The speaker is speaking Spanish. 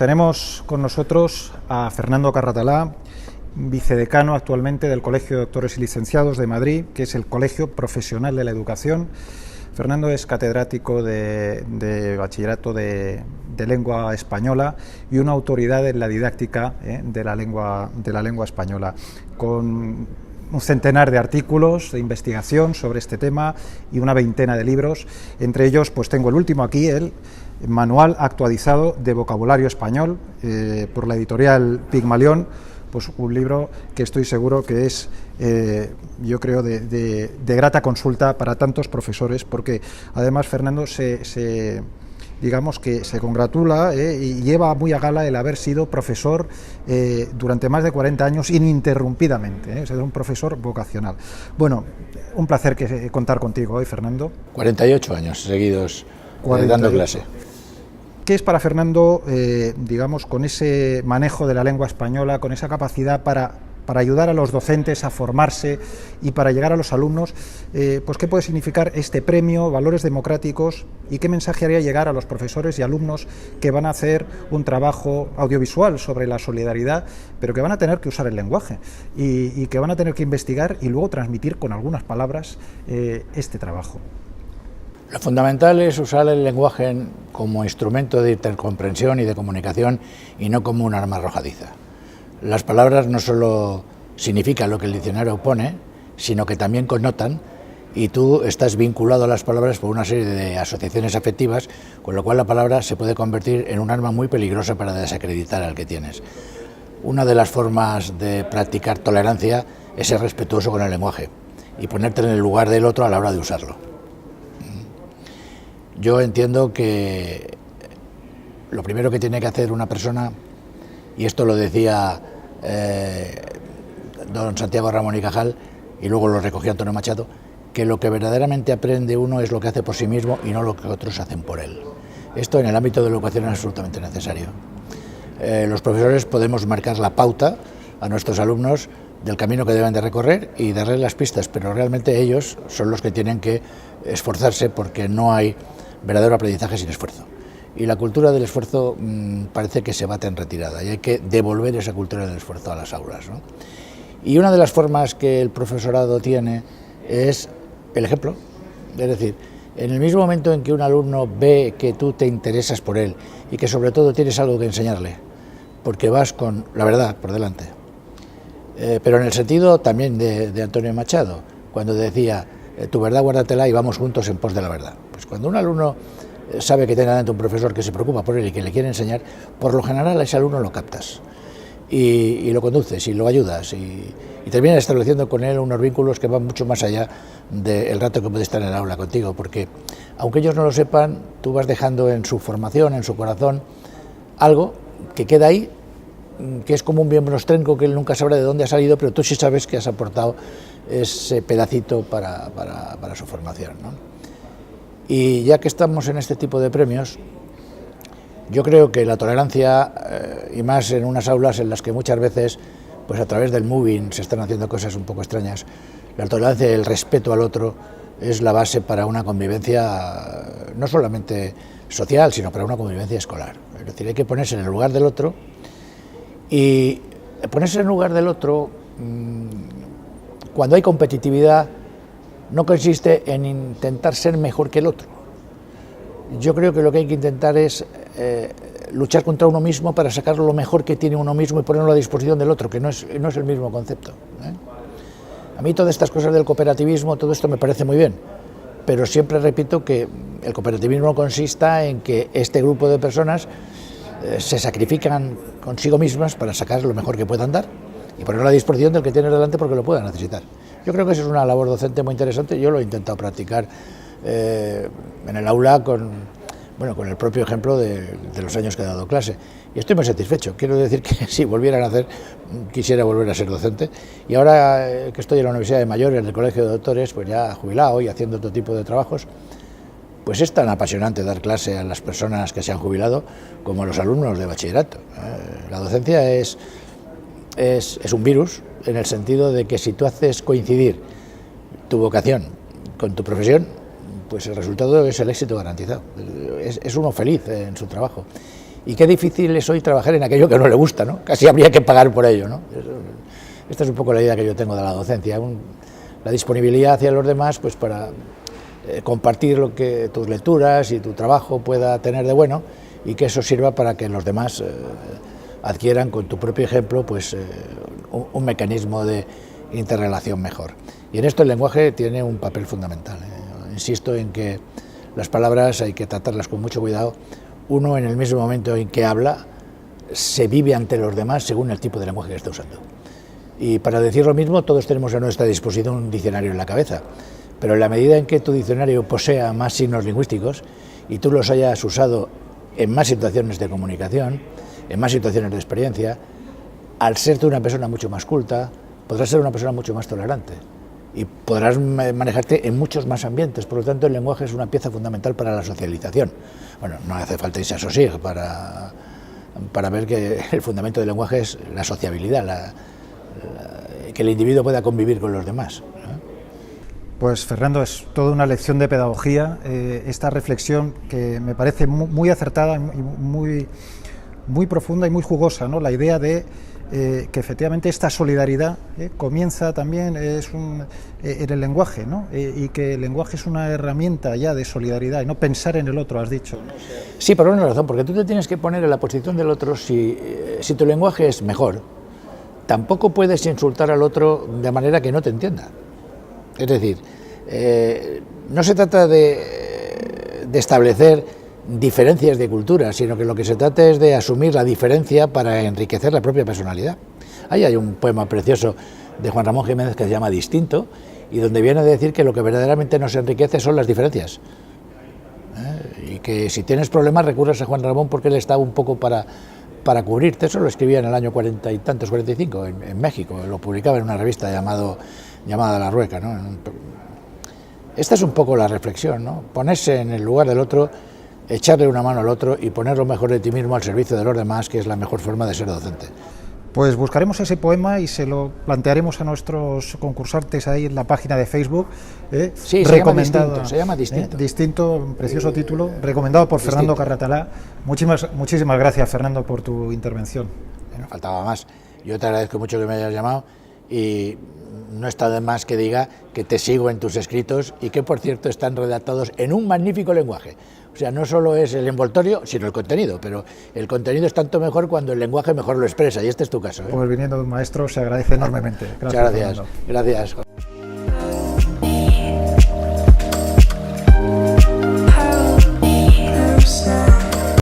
tenemos con nosotros a Fernando Carratalá, vicedecano actualmente del Colegio de Doctores y Licenciados de Madrid, que es el Colegio Profesional de la Educación. Fernando es catedrático de bachillerato de lengua española y una autoridad en la didáctica de la lengua española, con un centenar de artículos de investigación sobre este tema y una veintena de libros. Entre ellos, pues tengo el último aquí, el Manual actualizado de vocabulario español, por la editorial Pigmalión, pues un libro que estoy seguro que es, yo creo, de grata consulta para tantos profesores, porque además Fernando digamos que se congratula y lleva muy a gala el haber sido profesor durante más de 40 años ininterrumpidamente, es un profesor vocacional. Bueno, un placer contar contigo hoy, Fernando. 48 años seguidos dando clase. ¿Qué es para Fernando, digamos, con ese manejo de la lengua española, con esa capacidad para ayudar a los docentes a formarse y para llegar a los alumnos, pues qué puede significar este premio, valores democráticos, y qué mensaje haría llegar a los profesores y alumnos que van a hacer un trabajo audiovisual sobre la solidaridad, pero que van a tener que usar el lenguaje y que van a tener que investigar y luego transmitir con algunas palabras este trabajo? Lo fundamental es usar el lenguaje como instrumento de intercomprensión y de comunicación y no como un arma arrojadiza. Las palabras no solo significan lo que el diccionario pone, sino que también connotan, y tú estás vinculado a las palabras por una serie de asociaciones afectivas, con lo cual la palabra se puede convertir en un arma muy peligrosa para desacreditar al que tienes. Una de las formas de practicar tolerancia es ser respetuoso con el lenguaje y ponerte en el lugar del otro a la hora de usarlo. Yo entiendo que lo primero que tiene que hacer una persona, y esto lo decía don Santiago Ramón y Cajal, y luego lo recogió Antonio Machado, que lo que verdaderamente aprende uno es lo que hace por sí mismo y no lo que otros hacen por él. Esto en el ámbito de la educación es absolutamente necesario. Los profesores podemos marcar la pauta a nuestros alumnos del camino que deben de recorrer y darles las pistas, pero realmente ellos son los que tienen que esforzarse, porque no hay verdadero aprendizaje sin esfuerzo. Y la cultura del esfuerzo parece que se bate en retirada y hay que devolver esa cultura del esfuerzo a las aulas, ¿no? Y una de las formas que el profesorado tiene es el ejemplo. Es decir, en el mismo momento en que un alumno ve que tú te interesas por él y que sobre todo tienes algo que enseñarle, porque vas con la verdad por delante, pero en el sentido también de Antonio Machado, cuando decía tu verdad guárdatela y vamos juntos en pos de la verdad. Pues cuando un alumno sabe que tiene delante un profesor que se preocupa por él y que le quiere enseñar, por lo general a ese alumno lo captas y lo conduces y lo ayudas y terminas estableciendo con él unos vínculos que van mucho más allá del rato que puede estar en el aula contigo, porque aunque ellos no lo sepan, tú vas dejando en su formación, en su corazón, algo que queda ahí, que es como un bienostrenco que él nunca sabrá de dónde ha salido, pero tú sí sabes que has aportado ese pedacito para su formación, ¿no? Y ya que estamos en este tipo de premios, yo creo que la tolerancia, y más en unas aulas en las que muchas veces, pues a través del moving se están haciendo cosas un poco extrañas, la tolerancia y el respeto al otro es la base para una convivencia no solamente social, sino para una convivencia escolar. Es decir, hay que ponerse en el lugar del otro, y ponerse en el lugar del otro cuando hay competitividad no consiste en intentar ser mejor que el otro. Yo creo que lo que hay que intentar es luchar contra uno mismo para sacar lo mejor que tiene uno mismo y ponerlo a disposición del otro, que no es el mismo concepto, ¿eh? A mí todas estas cosas del cooperativismo, todo esto me parece muy bien, pero siempre repito que el cooperativismo consista en que este grupo de personas se sacrifican consigo mismas para sacar lo mejor que puedan dar y ponerlo a disposición del que tiene delante porque lo pueda necesitar. Yo creo que esa es una labor docente muy interesante. Yo lo he intentado practicar en el aula con el propio ejemplo de los años que he dado clase, y estoy muy satisfecho. Quiero decir que si volvieran a hacer, quisiera volver a ser docente, y ahora que estoy en la Universidad de Mayores, en el Colegio de Doctores, pues ya jubilado y haciendo otro tipo de trabajos, pues es tan apasionante dar clase a las personas que se han jubilado como a los alumnos de bachillerato. La docencia es un virus, en el sentido de que si tú haces coincidir tu vocación con tu profesión, pues el resultado es el éxito garantizado. Es uno feliz en su trabajo. Y qué difícil es hoy trabajar en aquello que no le gusta, ¿no? Casi habría que pagar por ello, ¿no? Esta es un poco la idea que yo tengo de la docencia, la disponibilidad hacia los demás, pues para compartir lo que tus lecturas y tu trabajo pueda tener de bueno, y que eso sirva para que los demás adquieran con tu propio ejemplo pues un mecanismo de interrelación mejor. Y en esto el lenguaje tiene un papel fundamental. Insisto en que las palabras hay que tratarlas con mucho cuidado. Uno, en el mismo momento en que habla, se vive ante los demás según el tipo de lenguaje que está usando. Y para decir lo mismo, todos tenemos a nuestra disposición un diccionario en la cabeza, pero en la medida en que tu diccionario posea más signos lingüísticos y tú los hayas usado en más situaciones de comunicación, en más situaciones de experiencia, al ser tú una persona mucho más culta, podrás ser una persona mucho más tolerante y podrás manejarte en muchos más ambientes. Por lo tanto, el lenguaje es una pieza fundamental para la socialización. Bueno, no hace falta irse a SOSIG para ver que el fundamento del lenguaje es la sociabilidad, que el individuo pueda convivir con los demás. Pues Fernando, es toda una lección de pedagogía, esta reflexión que me parece muy acertada, muy profunda y muy jugosa, ¿no? La idea de que efectivamente esta solidaridad comienza también en el lenguaje, ¿no? Y que el lenguaje es una herramienta ya de solidaridad y no pensar en el otro, has dicho, ¿no? Sí, por una razón, porque tú te tienes que poner en la posición del otro. Si tu lenguaje es mejor, tampoco puedes insultar al otro de manera que no te entienda. Es decir, no se trata de establecer diferencias de cultura, sino que lo que se trata es de asumir la diferencia para enriquecer la propia personalidad. Ahí hay un poema precioso de Juan Ramón Jiménez que se llama Distinto, y donde viene a decir que lo que verdaderamente nos enriquece son las diferencias. Y que si tienes problemas recurres a Juan Ramón porque él está un poco para cubrirte. Eso lo escribía en el año 40 y tantos, 45, en México, lo publicaba en una revista llamada La Rueca, ¿no? Esta es un poco la reflexión, ¿no? Ponerse en el lugar del otro, echarle una mano al otro y poner lo mejor de ti mismo al servicio de los demás, que es la mejor forma de ser docente. Pues buscaremos ese poema y se lo plantearemos a nuestros concursantes ahí en la página de Facebook. Sí, se llama Distinto. Distinto, un precioso título, recomendado por Fernando Carratalá. Muchísimas gracias, Fernando, por tu intervención. Bueno, faltaba más. Yo te agradezco mucho que me hayas llamado y no está de más que diga que te sigo en tus escritos y que, por cierto, están redactados en un magnífico lenguaje. O sea, no solo es el envoltorio, sino el contenido, pero el contenido es tanto mejor cuando el lenguaje mejor lo expresa, y este es tu caso, ¿eh? Pues viniendo de un maestro se agradece enormemente. Gracias. Muchas gracias. Gracias.